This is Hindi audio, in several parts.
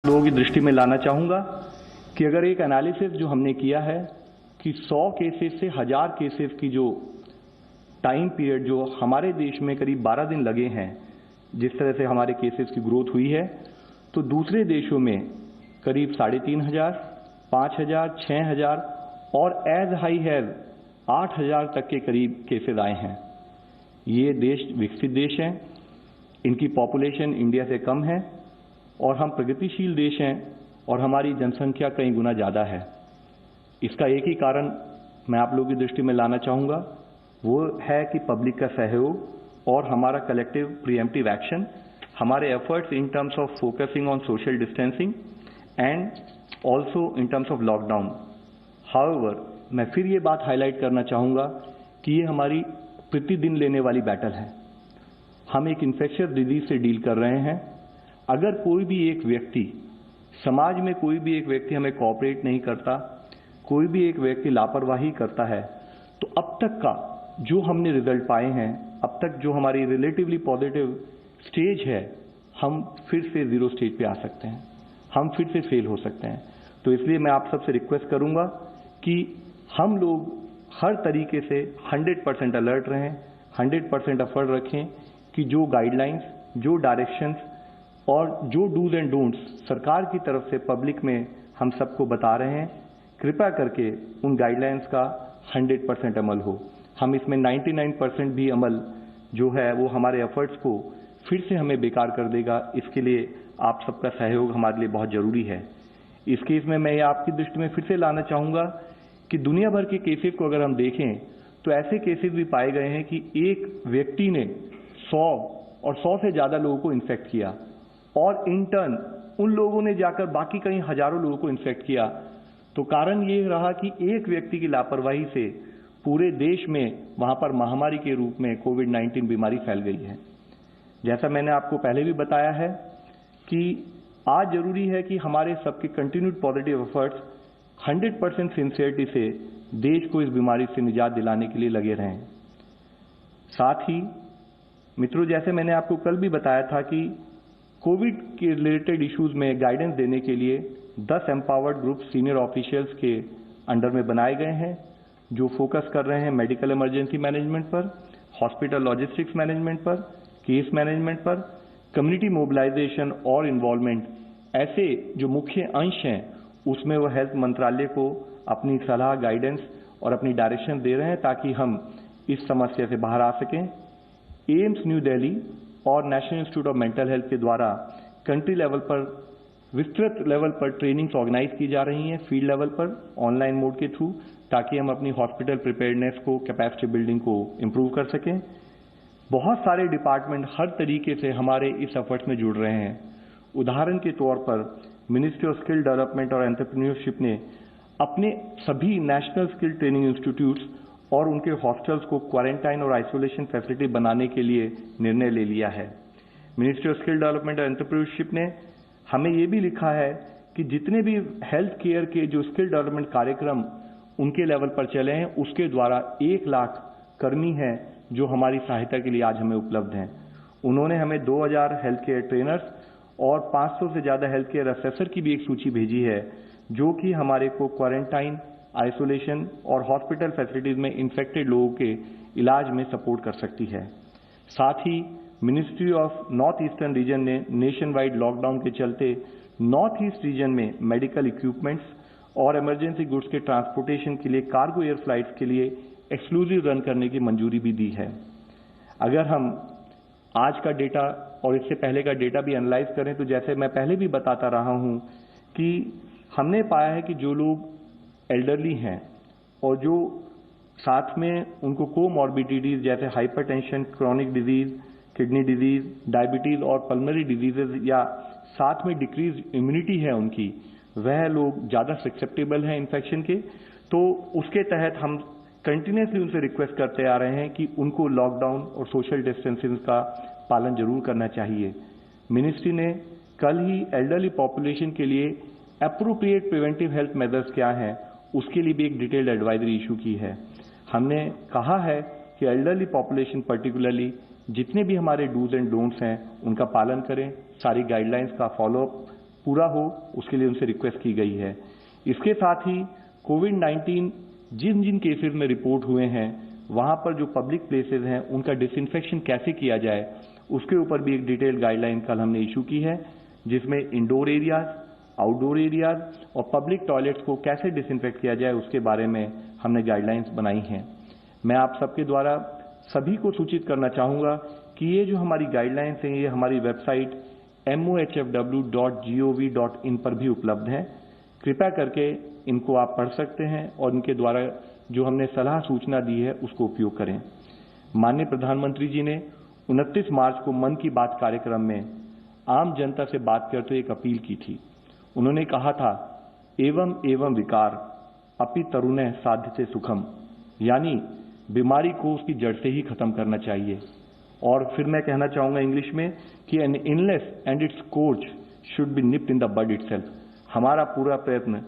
लोगों की दृष्टि में लाना चाहूंगा कि अगर एक एनालिसिस जो हमने किया है कि 100 केसेस से 1000 केसेस की जो टाइम पीरियड जो हमारे देश में करीब 12 दिन लगे हैं, जिस तरह से हमारे केसेस की ग्रोथ हुई है, तो दूसरे देशों में करीब 3500, 5000, 6000 और एज हाई हैज 8000 तक के करीब केसेस आए हैं। ये देश विकसित देश हैं, इनकी पॉपुलेशन इंडिया से कम है और हम प्रगतिशील देश हैं और हमारी जनसंख्या कई गुना ज़्यादा है। इसका एक ही कारण मैं आप लोगों की दृष्टि में लाना चाहूँगा, वो है कि पब्लिक का सहयोग और हमारा कलेक्टिव प्रीएम्प्टिव एक्शन, हमारे efforts in terms of focusing on social distancing and also in terms of lockdown. However, मैं फिर ये बात हाईलाइट करना चाहूँगा कि ये हमारी प्रतिदिन लेने वाली बैटल है। हम एक इन्फेक्शियस डिजीज से डील कर रहे हैं। अगर कोई भी एक व्यक्ति, समाज में कोई भी एक व्यक्ति हमें कोऑपरेट नहीं करता, कोई भी एक व्यक्ति लापरवाही करता है, तो अब तक का जो हमने रिजल्ट पाए हैं, अब तक जो हमारी रिलेटिवली पॉजिटिव स्टेज है, हम फिर से जीरो स्टेज पे आ सकते हैं, हम फिर से फेल हो सकते हैं। तो इसलिए मैं आप सबसे रिक्वेस्ट करूंगा कि हम लोग हर तरीके से 100% अलर्ट रहें, 100% एफर्ट रखें कि जो गाइडलाइंस, जो डायरेक्शंस और जो डूज एंड डोंट्स सरकार की तरफ से पब्लिक में हम सबको बता रहे हैं, कृपया करके उन गाइडलाइंस का 100% अमल हो। हम इसमें 99% भी अमल जो है वो हमारे एफर्ट्स को फिर से हमें बेकार कर देगा। इसके लिए आप सबका सहयोग हमारे लिए बहुत जरूरी है। इस केस में मैं आपकी दृष्टि में फिर से लाना चाहूँगा कि दुनिया भर के केसेस को अगर हम देखें तो ऐसे केसेस भी पाए गए हैं कि एक व्यक्ति ने 100 और 100 से ज़्यादा लोगों को इन्फेक्ट किया और इन टर्न उन लोगों ने जाकर बाकी कई हजारों लोगों को इन्फेक्ट किया। तो कारण ये रहा कि एक व्यक्ति की लापरवाही से पूरे देश में वहां पर महामारी के रूप में कोविड-19 बीमारी फैल गई है। जैसा मैंने आपको पहले भी बताया है कि आज जरूरी है कि हमारे सबके कंटिन्यूड पॉजिटिव एफर्ट्स 100% सिंसियरिटी से देश को इस बीमारी से निजात दिलाने के लिए लगे रहें। साथ ही मित्रों, जैसे मैंने आपको कल भी बताया था कि कोविड के रिलेटेड इश्यूज में गाइडेंस देने के लिए 10 एम्पावर्ड ग्रुप सीनियर ऑफिशियल्स के अंडर में बनाए गए हैं, जो फोकस कर रहे हैं मेडिकल इमरजेंसी मैनेजमेंट पर, हॉस्पिटल लॉजिस्टिक्स मैनेजमेंट पर, केस मैनेजमेंट पर, कम्युनिटी मोबिलाइजेशन और इन्वॉल्वमेंट। ऐसे जो मुख्य अंश हैं उसमें वो हेल्थ मंत्रालय को अपनी सलाह, गाइडेंस और अपनी डायरेक्शन दे रहे हैं ताकि हम इस समस्या से बाहर आ सकें। एम्स न्यू दिल्ली और national institute of mental health के द्वारा कंट्री लेवल पर विस्तृत लेवल पर ट्रेनिंग्स ऑर्गेनाइज की जा रही हैं, फील्ड लेवल पर ऑनलाइन मोड के थ्रू, ताकि हम अपनी हॉस्पिटल प्रिपेयर्डनेस को, कैपेसिटी बिल्डिंग को इम्प्रूव कर सकें। बहुत सारे डिपार्टमेंट हर तरीके से हमारे इस एफर्ट्स में जुड़ रहे हैं। उदाहरण के तौर पर मिनिस्ट्री ऑफ स्किल डेवलपमेंट और एंटरप्रेन्योरशिप ने अपने सभी नेशनल स्किल ट्रेनिंग इंस्टीट्यूट्स और उनके हॉस्टल्स को क्वारंटाइन और आइसोलेशन फैसिलिटी बनाने के लिए निर्णय ले लिया है। मिनिस्ट्री ऑफ स्किल डेवलपमेंट और एंटरप्रेन्योरशिप ने हमें ये भी लिखा है कि जितने भी हेल्थ केयर के जो स्किल डेवलपमेंट कार्यक्रम उनके लेवल पर चले हैं, उसके द्वारा 1 लाख कर्मी हैं जो हमारी सहायता के लिए आज हमें उपलब्ध हैं। उन्होंने हमें 2000 हेल्थ केयर ट्रेनर्स और 500 से ज़्यादा हेल्थ केयर असेसर की भी एक सूची भेजी है, जो कि हमारे को क्वारंटाइन, आइसोलेशन और हॉस्पिटल फैसिलिटीज में इन्फेक्टेड लोगों के इलाज में सपोर्ट कर सकती है। साथ ही ministry of north eastern region ने नेशन वाइड लॉकडाउन के चलते नॉर्थ ईस्ट रीजन में मेडिकल इक्विपमेंट्स और इमरजेंसी गुड्स के ट्रांसपोर्टेशन के लिए कार्गो एयर फ्लाइट्स के लिए एक्सक्लूसिव रन करने की मंजूरी भी दी है। अगर हम आज का डेटा और इससे पहले का डेटा भी एनालाइज करें तो जैसे मैं पहले भी बताता रहा हूं कि हमने पाया है कि जो लोग एल्डरली हैं और जो साथ में उनको कोमॉर्बिडिटीज जैसे hypertension, chronic disease, kidney disease, diabetes और पल्मोनरी डिजीजेज या साथ में डिक्रीज इम्यूनिटी है उनकी, वह लोग ज़्यादा ससेप्टेबल हैं इन्फेक्शन के। तो उसके तहत हम कंटिन्यूसली उनसे रिक्वेस्ट करते आ रहे हैं कि उनको लॉकडाउन और सोशल डिस्टेंसिंग का पालन जरूर करना चाहिए। मिनिस्ट्री ने कल ही एल्डरली पॉपुलेशन के लिए एप्रोप्रिएट प्रिवेंटिव हेल्थ मेजर्स क्या हैं उसके लिए भी एक डिटेल्ड एडवाइजरी इशू की है। हमने कहा है कि एल्डरली पॉपुलेशन पर्टिकुलरली जितने भी हमारे डूज एंड डोंट्स हैं उनका पालन करें, सारी गाइडलाइंस का फॉलोअप पूरा हो, उसके लिए उनसे रिक्वेस्ट की गई है। इसके साथ ही कोविड-19 जिन जिन केसेस में रिपोर्ट हुए हैं वहां पर जो पब्लिक प्लेसेस हैं उनका डिसइंफेक्शन कैसे किया जाए, उसके ऊपर भी एक डिटेल्ड गाइडलाइन कल हमने इशू की है, जिसमें इंडोर एरियाज, आउटडोर एरियाज और पब्लिक टॉयलेट्स को कैसे डिसइंफेक्ट किया जाए उसके बारे में हमने गाइडलाइंस बनाई हैं। मैं आप सबके द्वारा सभी को सूचित करना चाहूंगा कि ये जो हमारी गाइडलाइंस हैं ये हमारी वेबसाइट mohfw.gov.in पर भी उपलब्ध हैं। कृपया करके इनको आप पढ़ सकते हैं और इनके द्वारा जो हमने सलाह सूचना दी है उसको उपयोग करें। माननीय प्रधानमंत्री जी ने 29 मार्च को मन की बात कार्यक्रम में आम जनता से बात करते हुए एक अपील की थी। उन्होंने कहा था, एवं एवं विकार अपि तरुणः साध्यते सुखम, यानी बीमारी को उसकी जड़ से ही खत्म करना चाहिए। और फिर मैं कहना चाहूंगा इंग्लिश में कि an illness and its course should be nipped in the bud itself. हमारा पूरा प्रयत्न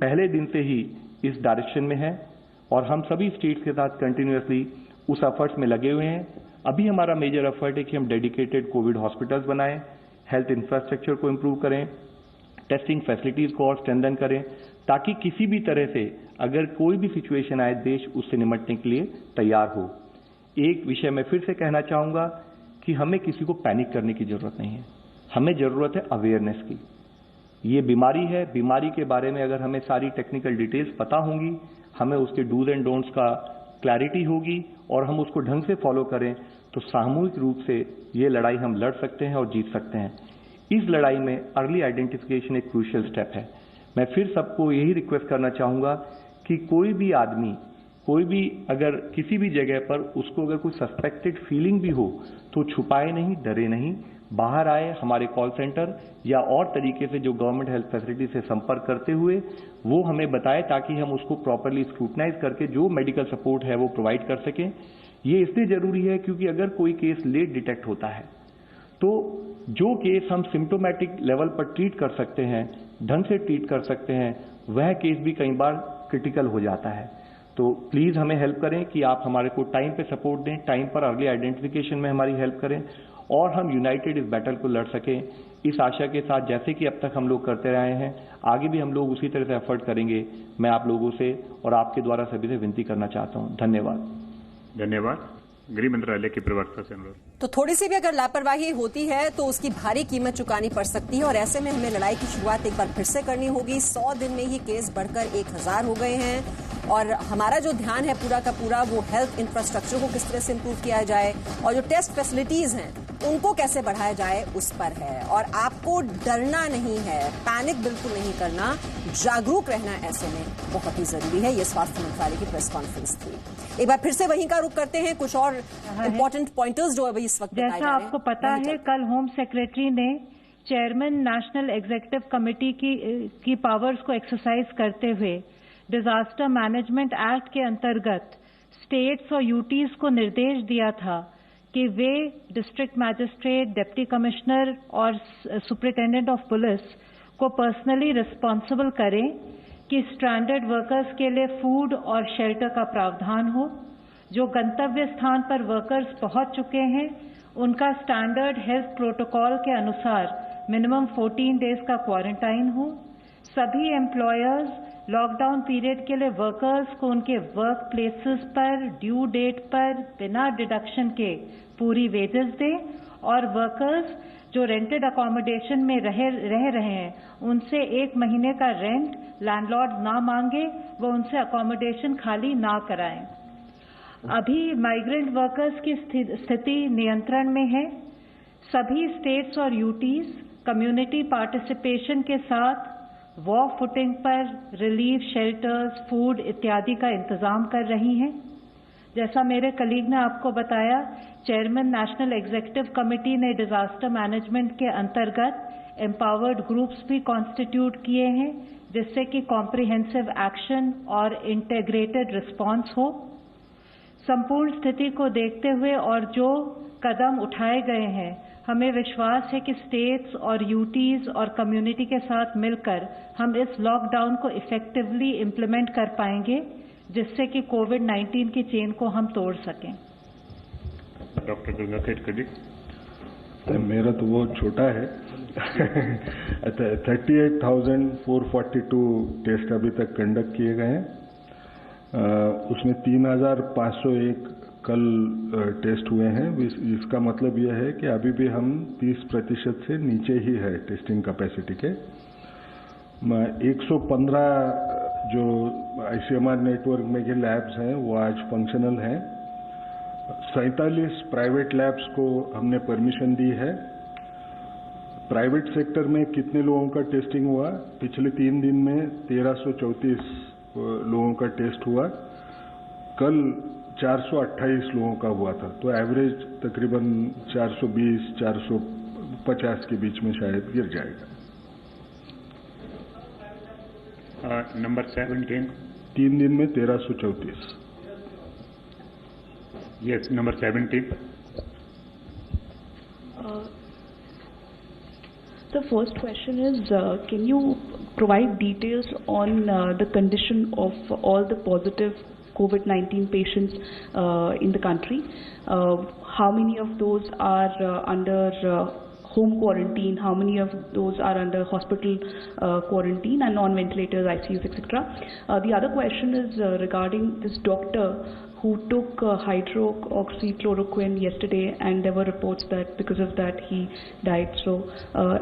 पहले दिन से ही इस डायरेक्शन में है और हम सभी स्टेट्स के साथ कंटिन्यूअसली उस एफर्ट्स में लगे हुए हैं। अभी हमारा मेजर एफर्ट है कि हम डेडिकेटेड कोविड हॉस्पिटल्स बनाएं, हेल्थ इंफ्रास्ट्रक्चर को इंप्रूव करें, टेस्टिंग फैसिलिटीज को और स्ट्रेंथन करें, ताकि किसी भी तरह से अगर कोई भी सिचुएशन आए देश उससे निपटने के लिए तैयार हो। एक विषय मैं फिर से कहना चाहूंगा कि हमें किसी को पैनिक करने की जरूरत नहीं है, हमें जरूरत है अवेयरनेस की। ये बीमारी है, बीमारी के बारे में अगर हमें सारी टेक्निकल डिटेल्स पता होंगी, हमें उसके डूज एंड डोंट्स का क्लैरिटी होगी और हम उसको ढंग से फॉलो करें तो सामूहिक रूप से ये लड़ाई हम लड़ सकते हैं और जीत सकते हैं। इस लड़ाई में अर्ली आइडेंटिफिकेशन एक क्रूशियल स्टेप है। मैं फिर सबको यही रिक्वेस्ट करना चाहूंगा कि कोई भी आदमी, कोई भी अगर किसी भी जगह पर उसको अगर कोई सस्पेक्टेड फीलिंग भी हो तो छुपाए नहीं, डरे नहीं, बाहर आए, हमारे कॉल सेंटर या और तरीके से जो गवर्नमेंट हेल्थ फैसिलिटी से संपर्क करते हुए वो हमें बताए, ताकि हम उसको प्रॉपरली स्क्रूटनाइज करके जो मेडिकल सपोर्ट है वो प्रोवाइड कर सकें। ये इसलिए जरूरी है क्योंकि अगर कोई केस लेट डिटेक्ट होता है तो जो केस हम सिम्टोमेटिक लेवल पर ट्रीट कर सकते हैं, ढंग से ट्रीट कर सकते हैं, वह केस भी कई बार क्रिटिकल हो जाता है। तो प्लीज हमें हेल्प करें कि आप हमारे को टाइम पे सपोर्ट दें, टाइम पर अर्ली आइडेंटिफिकेशन में हमारी हेल्प करें और हम यूनाइटेड इस बैटल को लड़ सकें। इस आशा के साथ जैसे कि अब तक हम लोग करते रहे हैं, आगे भी हम लोग उसी तरह से एफर्ट करेंगे। मैं आप लोगों से और आपके द्वारा सभी से विनती करना चाहता हूं। धन्यवाद। धन्यवाद। गृह मंत्रालय के प्रवक्ता से अनुरोध। तो थोड़ी सी भी अगर लापरवाही होती है तो उसकी भारी कीमत चुकानी पड़ सकती है और ऐसे में हमें लड़ाई की शुरुआत एक बार फिर से करनी होगी। 100 दिन में ही केस बढ़कर 1000 हो गए हैं और हमारा जो ध्यान है पूरा का पूरा वो हेल्थ इंफ्रास्ट्रक्चर को किस तरह से इंप्रूव किया जाए और जो टेस्ट फैसिलिटीज हैं उनको कैसे बढ़ाया जाए उस पर है। और आपको डरना नहीं है, पैनिक बिल्कुल नहीं करना, जागरूक रहना ऐसे में बहुत ही जरूरी है। ये स्वास्थ्य मंत्रालय की प्रेस कॉन्फ्रेंस थी। एक बार फिर से वहीं का रुख करते हैं, कुछ और इम्पोर्टेंट पॉइंटर्स जो अभी इस वक्त बताए जा रहे हैं। जैसा आपको पता है, कल होम सेक्रेटरी ने चेयरमैन नेशनल एग्जीक्यूटिव कमेटी की पावर्स को एक्सरसाइज करते हुए डिजास्टर मैनेजमेंट एक्ट के अंतर्गत स्टेट्स और यूटीज को निर्देश दिया था कि वे डिस्ट्रिक्ट मैजिस्ट्रेट, डिप्टी कमिश्नर और सुपरिटेंडेंट ऑफ पुलिस को पर्सनली रिस्पॉन्सिबल करें कि स्ट्रैंडेड वर्कर्स के लिए फूड और शेल्टर का प्रावधान हो। जो गंतव्य स्थान पर वर्कर्स पहुंच चुके हैं उनका स्टैंडर्ड हेल्थ प्रोटोकॉल के अनुसार मिनिमम 14 डेज का क्वारंटाइन हो। सभी एम्प्लॉयर्स लॉकडाउन पीरियड के लिए वर्कर्स को उनके वर्क प्लेसेस पर ड्यू डेट पर बिना डिडक्शन के पूरी वेजेस दें और वर्कर्स जो रेंटेड अकोमोडेशन में रह रहे हैं उनसे 1 महीने का रेंट लैंडलॉर्ड ना मांगे, वो उनसे अकोमोडेशन खाली ना कराएं। अभी माइग्रेंट वर्कर्स की स्थिति नियंत्रण में है। सभी स्टेट्स और यूटीज कम्युनिटी पार्टिसिपेशन के साथ वॉर फुटिंग पर रिलीफ शेल्टर्स, फूड इत्यादि का इंतजाम कर रही हैं। जैसा मेरे कलीग ने आपको बताया, चेयरमैन नेशनल एग्जीक्यूटिव कमेटी ने डिजास्टर मैनेजमेंट के अंतर्गत एम्पावर्ड ग्रुप्स भी कॉन्स्टिट्यूट किए हैं जिससे कि कॉम्प्रिहेंसिव एक्शन और इंटीग्रेटेड रिस्पांस हो। संपूर्ण स्थिति को देखते हुए और जो कदम उठाए गए हैं, हमें विश्वास है कि स्टेट्स और यूटीज और कम्युनिटी के साथ मिलकर हम इस लॉकडाउन को इफेक्टिवली इम्प्लीमेंट कर पाएंगे जिससे कि कोविड-19 की चेन को हम तोड़ सकें। डॉक्टर गंगा खेड़कर जी। मेरा तो बहुत छोटा है, 38,442 टेस्ट अभी तक कंडक्ट किए गए हैं। उसमें 3,501 कल टेस्ट हुए हैं। इसका मतलब यह है कि अभी भी हम 30% से नीचे ही है टेस्टिंग कैपेसिटी के। 115 जो ICMR नेटवर्क में के लैब्स हैं वो आज फंक्शनल हैं। 47 प्राइवेट लैब्स को हमने परमिशन दी है। प्राइवेट सेक्टर में कितने लोगों का टेस्टिंग हुआ? पिछले 3 दिन में 1334 लोगों का टेस्ट हुआ। कल 428 लोगों का हुआ था, तो एवरेज तकरीबन 420-450 के बीच में शायद गिर जाएगा। नंबर 17। 3 दिन में 1334। Yes, number 17. The first question is, can you provide details on the condition of all the positive COVID-19 patients in the country? How many of those are under home quarantine? How many of those are under hospital quarantine and non-ventilators, ICUs, etc.? The other question is regarding this doctor who took hydroxychloroquine yesterday, and there were reports that because of that he died. So,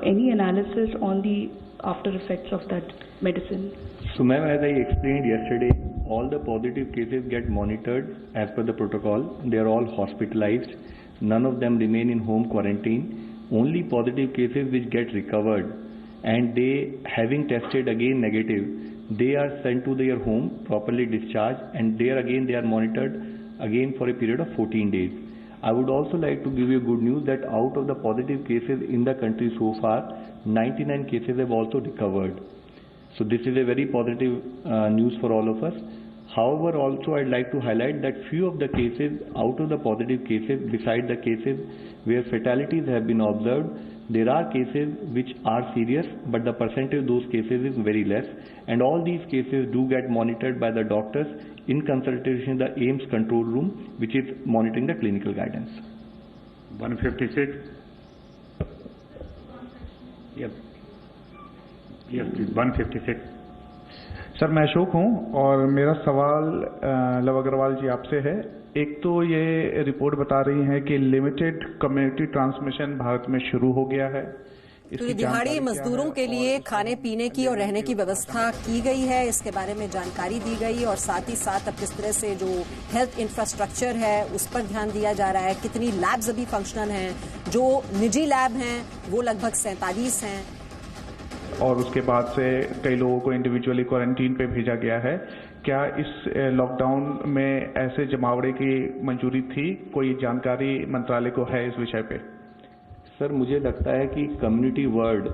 any analysis on the after effects of that medicine? So, ma'am, as I explained yesterday, all the positive cases get monitored as per the protocol. They are all hospitalized. None of them remain in home quarantine. Only positive cases which get recovered and they having tested again negative, they are sent to their home, properly discharged, and there again they are monitored again for a period of 14 days. I would also like to give you good news that out of the positive cases in the country so far, 99 cases have also recovered. So this is a very positive news for all of us. However, also I'd like to highlight that few of the cases, out of the positive cases, beside the cases where fatalities have been observed, there are cases which are serious, but the percentage of those cases is very less. And all these cases do get monitored by the doctors in consultation with the AIIMS control room, which is monitoring the clinical guidance. 156. Yep. Yes, please. 156. Sir, मैं अशोक हूं और मेरा सवाल लव अग्रवाल जी आपसे है। एक तो ये रिपोर्ट बता रही है कि लिमिटेड कम्युनिटी ट्रांसमिशन भारत में शुरू हो गया है। तो ये दिहाड़ी मजदूरों के लिए खाने पीने की और रहने की व्यवस्था की गई है, इसके बारे में जानकारी दी गई और साथ ही साथ अब किस तरह से जो हेल्थ इंफ्रास्ट्रक्चर है उस पर ध्यान दिया जा रहा है। कितनी लैब्स अभी फंक्शनल हैं, जो निजी लैब हैं वो लगभग 47 हैं और उसके बाद से कई लोगों को इंडिविजुअली क्वारंटीन पे भेजा गया है। क्या इस लॉकडाउन में ऐसे जमावड़े की मंजूरी थी? कोई जानकारी मंत्रालय को है इस विषय पे? सर, मुझे लगता है कि कम्युनिटी वर्ड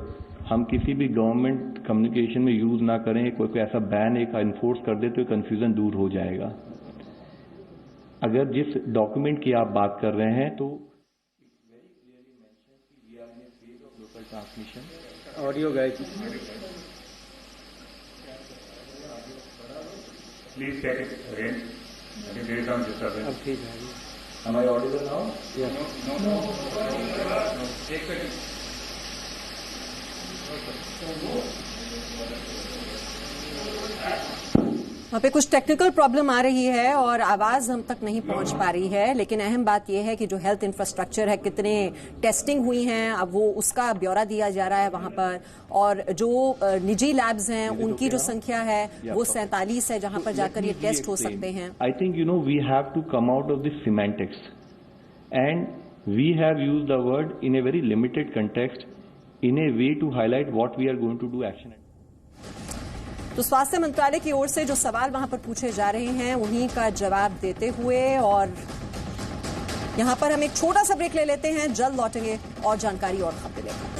हम किसी भी गवर्नमेंट कम्युनिकेशन में यूज ना करें। कोई ऐसा बैन एक इन्फोर्स कर दे तो कंफ्यूजन दूर हो जाएगा। अगर जिस डॉक्यूमेंट की आप बात कर रहे हैं तो transmission audio guide Please take it again. I think there is some disturbance. अब ठीक है। Am I audible now? Yes. No. एक सेकंड। वहाँ पे कुछ टेक्निकल प्रॉब्लम आ रही है और आवाज हम तक नहीं पहुंच पा रही है, लेकिन अहम बात यह है कि जो हेल्थ इंफ्रास्ट्रक्चर है, कितने टेस्टिंग हुई हैं, अब वो उसका ब्यौरा दिया जा रहा है वहां पर। और जो निजी लैब्स हैं उनकी जो संख्या है वो 47 है जहां पर जाकर ये टेस्ट हो सकते हैं। I think we have to come out of this semantics and we have used the word in a very limited context in a way to highlight what we are going to do action. तो स्वास्थ्य मंत्रालय की ओर से जो सवाल वहां पर पूछे जा रहे हैं उन्हीं का जवाब देते हुए और यहां पर हम एक छोटा सा ब्रेक ले लेते हैं, जल्द लौटेंगे और जानकारी और खबरें लेकर।